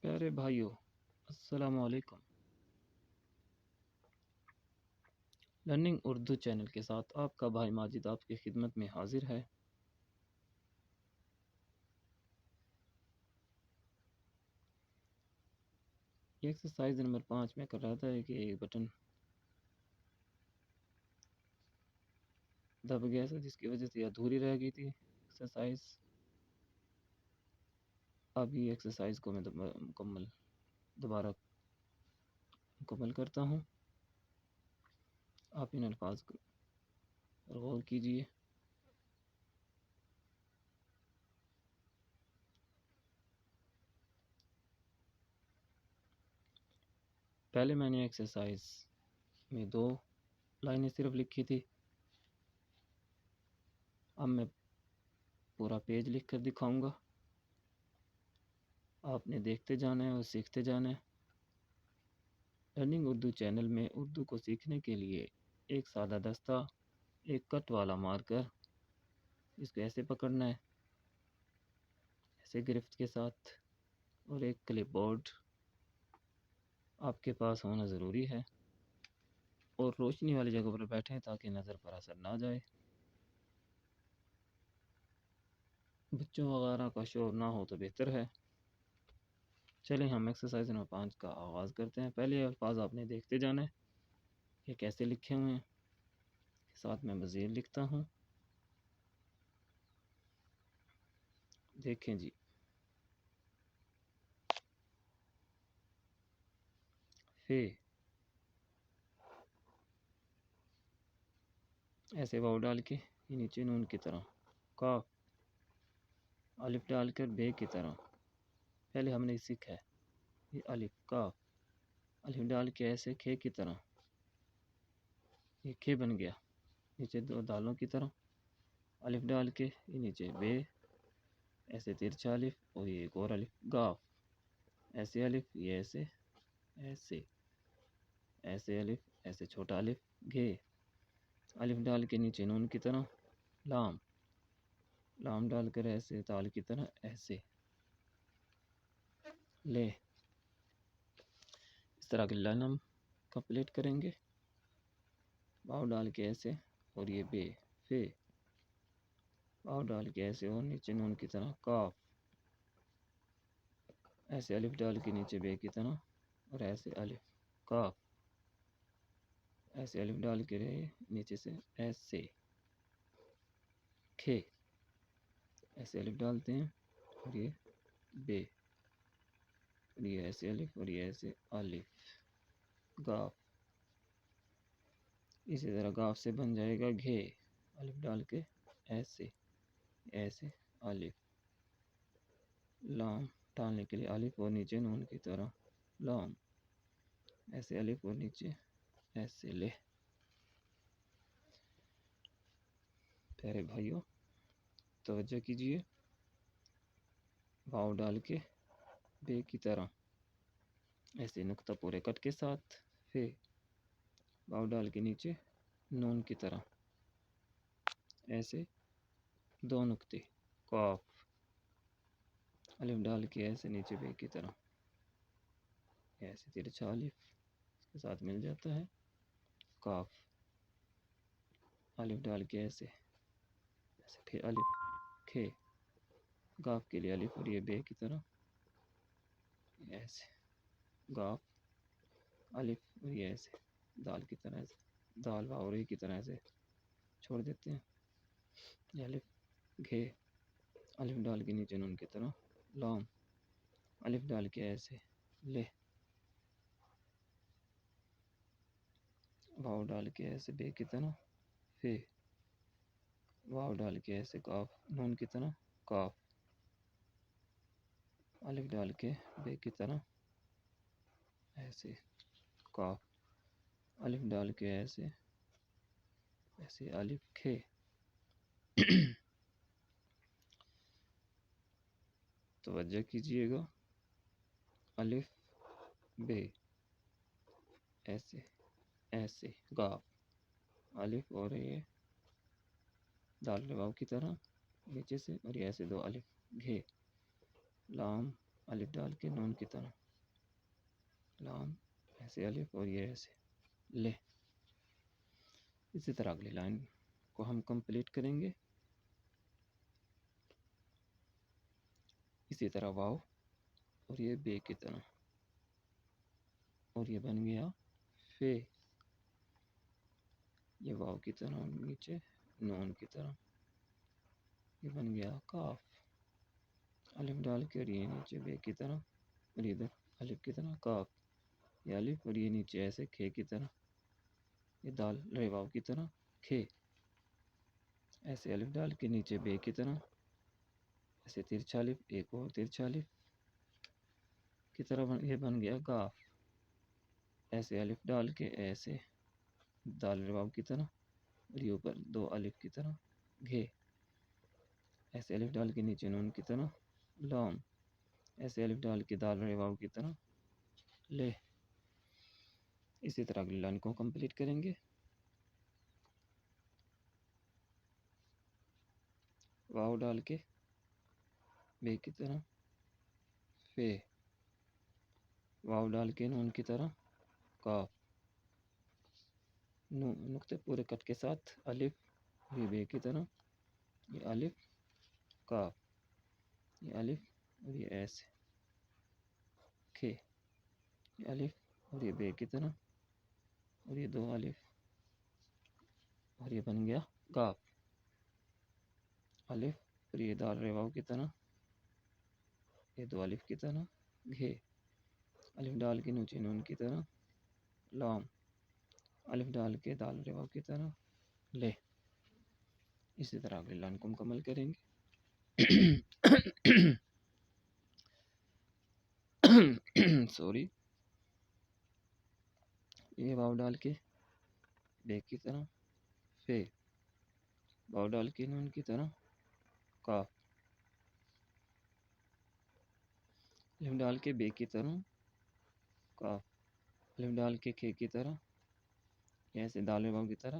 پیارے بھائیوں، السلام علیکم۔ لرننگ اردو چینل کے ساتھ آپ کا بھائی ماجد آپ کی خدمت میں حاضر ہے۔ یہ ایکسرسائز نمبر 5 میں کر رہا تھا کہ ایک بٹن دب گیا تھا جس کی وجہ سے ادھوری رہ گئی تھی ایکسرسائز۔ اب یہ ایکسرسائز کو میں دوبارہ مکمل کرتا ہوں۔ آپ ان الفاظ پر غور کیجئے۔ پہلے میں نے ایکسرسائز میں 2 لائنیں صرف لکھی تھی۔ اب میں پورا پیج لکھ کر دکھاؤں گا۔ آپ نے دیکھتے جانا ہے اور سیکھتے جانا ہے۔ لرننگ اردو چینل میں اردو کو سیکھنے کے لیے ایک سادہ دستہ، ایک کٹ والا مارکر، اس کو ایسے پکڑنا ہے، ایسے گرفت کے ساتھ، اور ایک کلپ بورڈ آپ کے پاس ہونا ضروری ہے، اور روشنی والی جگہ پر بیٹھیں تاکہ نظر پر اثر نہ جائے، بچوں وغیرہ کا شور نہ ہو تو بہتر ہے۔ چلیں ہم ایکسرسائز نمبر 5 کا آغاز کرتے ہیں۔ پہلے الفاظ آپ نے دیکھتے جانا ہے کہ کیسے لکھے ہوئے ہیں، ساتھ میں مزید لکھتا ہوں۔ دیکھیں جی، فے ایسے واو ڈال کے یہ نیچے نون کی طرح، کاف الف ڈال کر بے کی طرح، پہلے ہم نے سیکھا ہے یہ الف کاف الف ڈال کے ایسے کھے کی طرح، یہ کھے بن گیا، نیچے 2 دالوں کی طرح، الف ڈال کے یہ نیچے بے، ایسے ترچھا الف، اور یہ ایک اور الف گاف، ایسے الف، یہ ایسے ایسے ایسے الف، ایسے چھوٹا الف گھے، الف ڈال کے نیچے نون کی طرح، لام لام ڈال کر ایسے تال کی طرح، ایسے لے، اس طرح کی لائن ہم کمپلیٹ کریں گے۔ واو ڈال کے ایسے، اور یہ بے، فے واو ڈال کے ایسے، اور نیچے نون کی طرح، کاف ایسے الف ڈال کے نیچے بے کی طرح، اور ایسے الف کاف ایسے الف ڈال کے رہے نیچے سے، ایسے کھے ایسے الف ڈالتے ہیں، اور یہ بے، اور یہ ایسے الف، اور یہ ایسے الف گاف، اسی طرح گاف سے بن جائے گا گھے، الف ڈال کے ایسے ایسے الف، لام ڈالنے کے لیے الف اور نیچے نون کی طرح، لام ایسے الف اور نیچے ایسے لے۔ پیارے بھائیوں توجہ کیجئے، واو ڈال کے بے کی طرح، ایسے نقطہ پورے کٹ کے ساتھ، فے واو ڈال کے نیچے نون کی طرح، ایسے 2 نقطے، کاف الف ڈال کے ایسے نیچے بے کی طرح، ایسے ترچھا الف اس کے ساتھ مل جاتا ہے، کاف الف ڈال کے ایسے ایسے، پھر الف کھے گاف کے لیے الف، اور یہ بے کی طرح، ایسے گاف الف، اور یہ ایسے دال کی طرح، ایسے دال واو ری کی طرح ایسے چھوڑ دیتے ہیں، یہ الف گھے الف ڈال کے نیچے نون کی طرح، لام الف ڈال کے ایسے لے، واو ڈال کے ایسے بے کی طرح، فے واو ڈال کے ایسے کاف نون کی طرح، کاف الف ڈال کے بے کی طرح، ایسے کاف الف ڈال کے ایسے ایسے الف کھے توجہ کیجئے گا، الف بے ایسے ایسے گاف الف، اور یہ دال واو کی طرح نیچے سے، اور یہ ایسے 2 الف گھے، لام الف ڈال کے نون کی طرح، لام ایسے الف اور یہ ایسے لے. اسی طرح اگلی لائن کو ہم کمپلیٹ کریں گے. اسی طرح واو اور یہ بے کی طرح، اور یہ بن گیا فے. یہ واو کی طرح نیچے نون کی طرح، یہ بن گیا کاف. الف ڈال کے اور یہ نیچے بے کی طرح، اور ادھر الف کی طرح کاف. یہ الف اور یہ نیچے ایسے کھے کی طرح، یہ دال رے واو کی طرح کھے. ایسے الف ڈال کے نیچے بے کی طرح، ایسے ترچھا الف، ایک اور ترچھا الف کی طرح، یہ بن گیا گاف. ایسے الف ڈال کے ایسے دال رے واو کی طرح، اور یہ اوپر دو الف کی طرح گھے. ایسے الف ڈال کے نیچے نون کی طرح لام. ایسے الف ڈال کے دال رے واو کی طرح لے. اسی طرح اگلی لائن کو کمپلیٹ کریں گے. واو ڈال کے بے کی طرح فے. واو ڈال کے نون کی طرح کاف. نقطے پورے کٹ کے ساتھ الف، یہ بے کی طرح، یہ الف کاف، یہ الف اور یہ ایسے کھے. یہ الف اور یہ بے کی طرح، اور یہ دو الف، اور یہ بن گیا گاف. الف اور یہ دال رے واو کی طرح، یہ دو الف کی طرح گھے. الف ڈال کے نیچے نون کی طرح لام. الف ڈال کے دال رے واو کی طرح لے. اسی طرح اگلی لائن کو مکمل کریں گے. سوری. یہ واو ڈال کے بے کی طرح فے. واو ڈال کے نون کی طرح کاف. الف ڈال کے بے کی طرح کاف. الف ڈال کے کھے کی طرح، ایسے دال واو کی طرح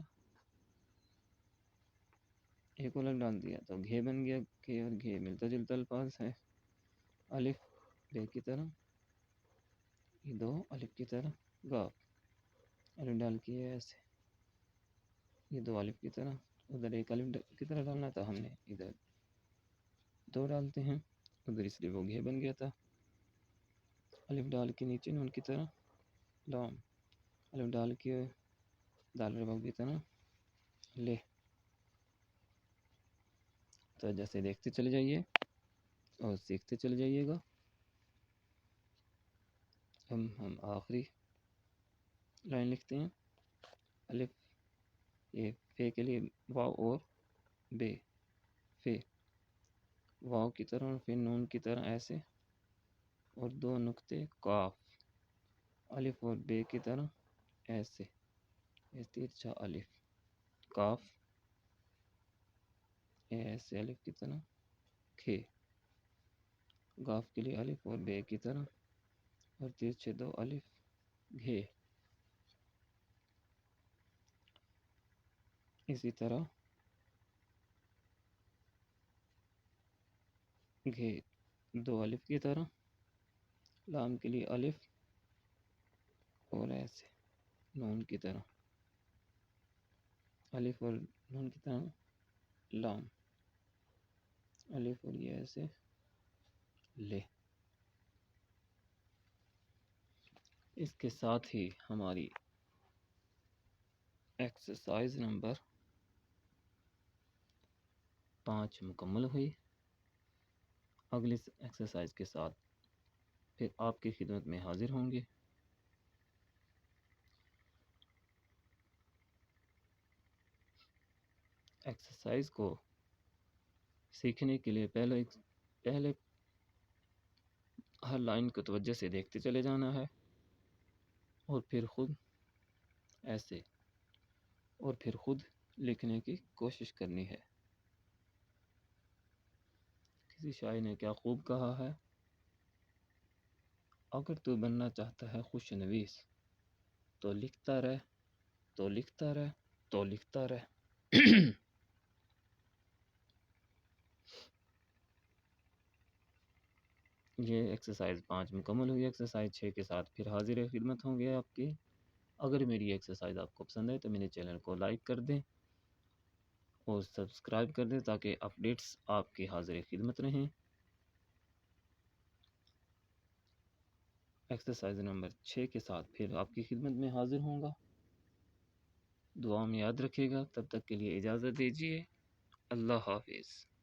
ایک الف ڈال دیا تو گھے بن گیا. گھے اور گھے ملتا جلتا الفاظ ہے. الف بے کی طرح، یہ دو الف کی طرح گاف. الف ڈال کے ایسے، یہ دو الف کی طرح، ادھر ایک الف کی طرح ڈالنا تھا ہم نے، ادھر دو ڈالتے ہیں ادھر، اس لیے وہ گھے بن گیا تھا. الف ڈال کے نیچے نون کی طرح لام. الف ڈال کے دال رے واو کی طرح لے. تو جیسے دیکھتے چلے جائیے اور سیکھتے چلے جائیے گا. ہم آخری لائن لکھتے ہیں. الف یہ فے کے لیے واو اور بے. فے واو کی طرح اور پھر نون کی طرح ایسے، اور دو نقطے کاف. الف اور بے کی طرح ایسے، ترچھا الف کاف، ایسے الف کی طرح کھے. گاف کے لیے الف اور بے کی طرح، اور ترچھے دو الف گھے. اسی طرح گھے دو الف کی طرح، لام کے لیے الف اور ایسے نون کی طرح، الف اور نون کی طرح لام. الف اور یہ ایسے لے. اس کے ساتھ ہی ہماری ایکسرسائز نمبر 5 مکمل ہوئی. اگلی ایکسرسائز کے ساتھ پھر آپ کی خدمت میں حاضر ہوں گے. ایکسرسائز کو سیکھنے کے لیے پہلے ہر لائن کو توجہ سے دیکھتے چلے جانا ہے، اور پھر خود ایسے، اور پھر خود لکھنے کی کوشش کرنی ہے. کسی شاعر نے کیا خوب کہا ہے، اگر تو بننا چاہتا ہے خوش نویس، تو لکھتا رہ، تو لکھتا رہ، تو لکھتا رہ. یہ ایکسرسائز 5 مکمل ہوئی، ایکسرسائز 6 کے ساتھ پھر حاضر خدمت ہوں گے آپ کی۔ اگر میری ایکسرسائز آپ کو پسند ہے تو میرے چینل کو لائک کر دیں اور سبسکرائب کر دیں تاکہ اپڈیٹس آپ کی حاضر خدمت رہیں۔ ایکسرسائز نمبر 6 کے ساتھ پھر آپ کی خدمت میں حاضر ہوں گا۔ دعا میں یاد رکھے گا، تب تک کے لیے اجازت دیجیے۔ اللہ حافظ۔